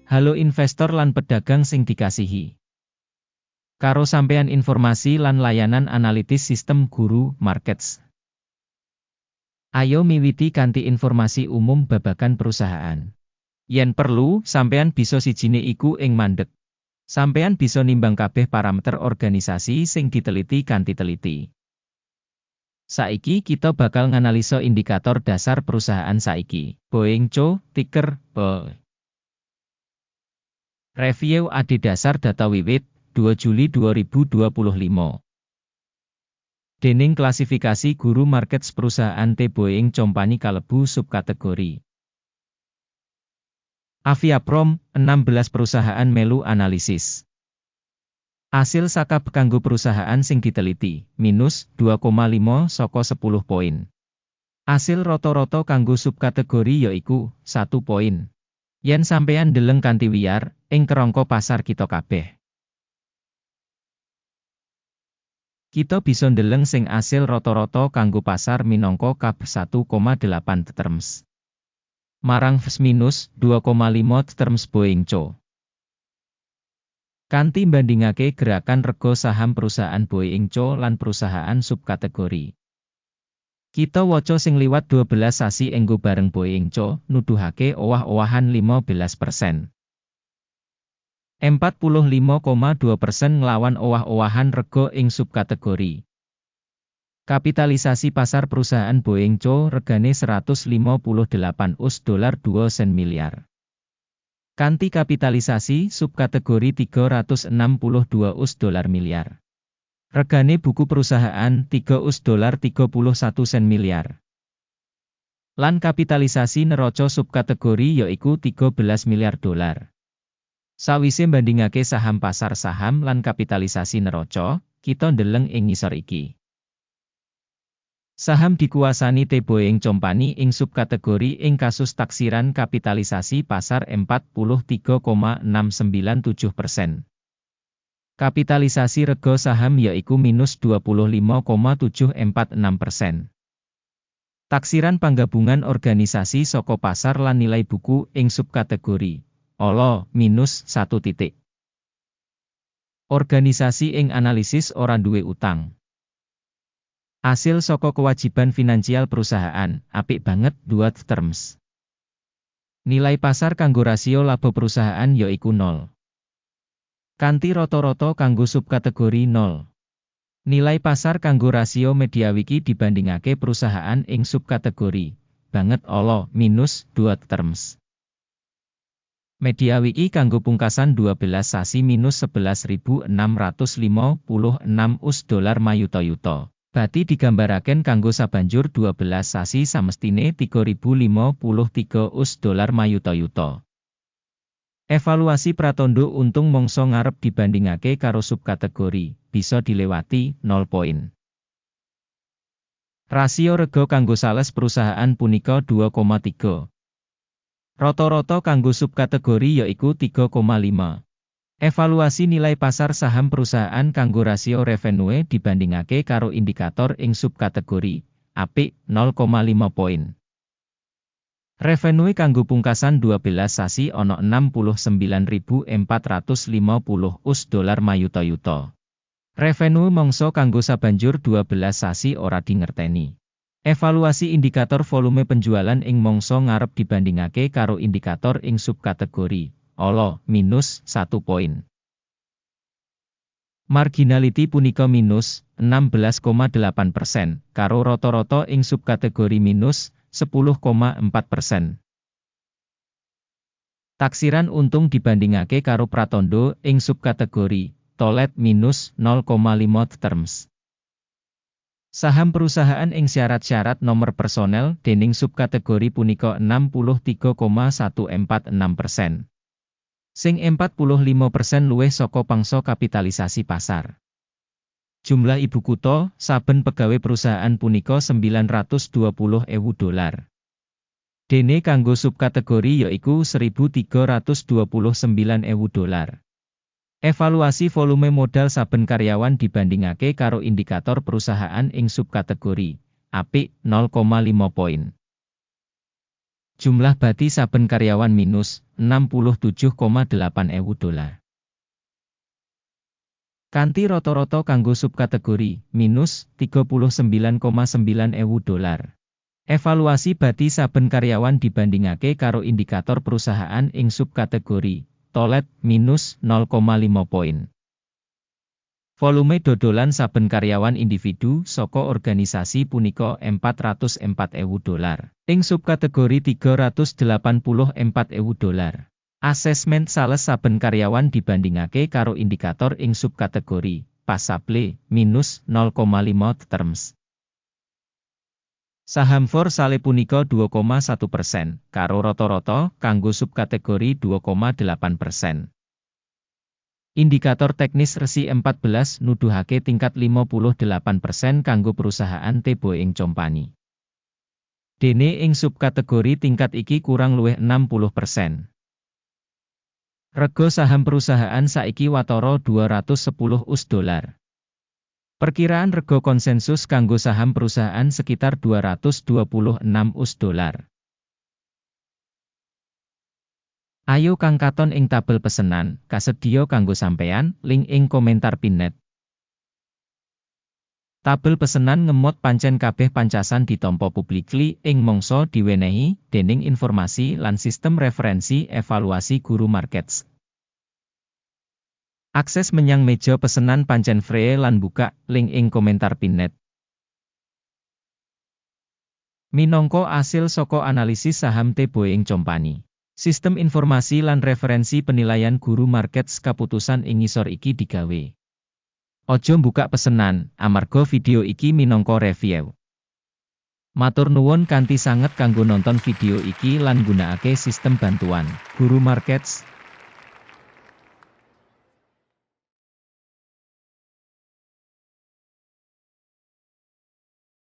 Halo investor lan pedagang sing dikasihi. Karo sampean informasi lan layanan analitis sistem Guru Markets. Ayo miwiti kanthi informasi umum babagan perusahaan. Yen perlu, sampean bisa sijine iku ing mandeg. Sampean bisa nimbang kabeh parameter organisasi sing diteliti kanthi teliti. Saiki kita bakal nganalisa indikator dasar perusahaan saiki. Boeing Co, ticker BO. Review adhedhasar data wiwit 2 Juli 2025. Déning klasifikasi Guru Markets perusahaan T Boeing Company kalebu subkategori. Aviaprom, 16 perusahaan melu analisis. Asil saka kanggo perusahaan sing diteliti, minus 2,5 saka 10 poin. Asil rata-rata kanggo subkategori yaiku 1 poin. Yen sampeyan deleng kanthi wiyar, ing kerangka pasar kita kabeh. Kita bisa ndeleng sing asil rata-rata kanggo pasar minangka KAP 1,8 terms. Marang minus 2,5 terms Boeing Co. Kanthi bandingake gerakan rega saham perusahaan Boeing Co lan perusahaan subkategori. Kita waca sing liwat 12 sasi enggo bareng Boeing Co nuduhake owah-owahan 15%. 45,2% nglawan owah-owahan rega ing subkategori. Kapitalisasi pasar perusahaan Boeing Co regane 158 US $ 2 sen miliar. Kanthi kapitalisasi subkategori 362 US $ miliar. Regane buku perusahaan 3 US $ 31 sen miliar. Lan kapitalisasi neraca subkategori yaiku 13 miliar $. Sawise bandingake saham pasar saham lan kapitalisasi neraca, kita ndeleng ing ngisor iki. Saham dikuasani T Boeing Company ing subkategori ing kasus taksiran kapitalisasi pasar 43,697%. Kapitalisasi rega saham yaiku minus 25,746%. Taksiran panggabungan organisasi saka pasar lan nilai buku ing subkategori olo minus 1 titik. Organisasi ing analisis ora duwe utang. Asil saka kewajiban finansial perusahaan, apik banget 2 terms. Nilai pasar kanggo rasio laba perusahaan yaiku 0. Kanthi rata-rata kanggo subkategori 0. Nilai pasar kanggo rasio Mediawiki dibandingake perusahaan ing subkategori, banget olo minus 2 terms. Mediawiki kanggo pungkasan 12 sasi minus 11.656 US $ mayuta-yuta. Bati digambaraken kanggo sabanjur 12 sasi samestine 3053 US $ mayuta-yuta. Evaluasi pratandha untung mangsa ngarep dibandingake karo subkategori, bisa dilewati 0 poin. Rasio rega kanggo sales perusahaan punika 2,3. Rata-rata kanggo subkategori yaiku 3,5. Evaluasi nilai pasar saham perusahaan kanggo rasio revenue dibandingake karo indikator ing subkategori, apik 0,5 poin. Revenue kanggo pungkasan 12 sasi ana 69.450 US $ mayuta-yuta. Revenue mangsa kanggo sabanjur 12 sasi ora dingerteni. Evaluasi indikator volume penjualan ing mangsa ngarep dibandingake karo indikator ing subkategori olo minus 1 poin. Marginality punika minus 16,8%, karo rata-rata ing subkategori minus 10,4%. Taksiran untung dibandingake karo pratandha ing subkategori tolet minus 0,5 terms. Saham perusahaan ing syarat-syarat nomor personel dening subkategori punika 63,146%. Sing 45% luwih saka pangsa kapitalisasi pasar. Jumlah ibu kutha saben pegawai perusahaan punika $920.000. Dene kanggo subkategori yaiku $1.329.000. Evaluasi volume modal saben karyawan dibandingake karo indikator perusahaan ing subkategori, apik 0,5 poin. Jumlah bati saben karyawan minus $67,800. Kanthi rata-rata kanggo subkategori minus $39,900. Evaluasi bati saben karyawan dibandingake karo indikator perusahaan ing subkategori tolet minus 0,5 poin. Volume dodolan saben karyawan individu saka organisasi punika $404,000. Ing subkategori $384,000. Asesmen sales saben karyawan dibandingake karo indikator ing subkategori passable minus 0,5 terms. Saham for sale punika 2,1%, karo rata-rata kanggo subkategori 2,8%. Indikator teknis resi 14 nuduhake tingkat 58% kanggo perusahaan The Boeing Company. Dene ing subkategori tingkat iki kurang luwih 60%. Rega saham perusahaan saiki watara $210. Perkiraan rega konsensus kanggo saham perusahaan sekitar $226. Ayo kang katon ing tabel pesenan, kasedhiya kanggo sampeyan, link ing komentar pinned. Tabel pesenan ngemot pancen kabeh pancasan ditampa publicly ing mangsa diwenehi dening informasi lan sistem referensi evaluasi Guru Markets. Akses menyang meja pesenan pancen free lan buka, link ing komentar pinned. Minangka asil saka analisis saham The Boeing Company. Sistem informasi lan referensi penilaian Guru Markets kaputusan ing ngisor iki digawe. Ojo buka pesenan, amarga video iki minangka review. Matur nuwun kanthi sanget kanggo nonton video iki lan gunakake sistem bantuan Guru Markets.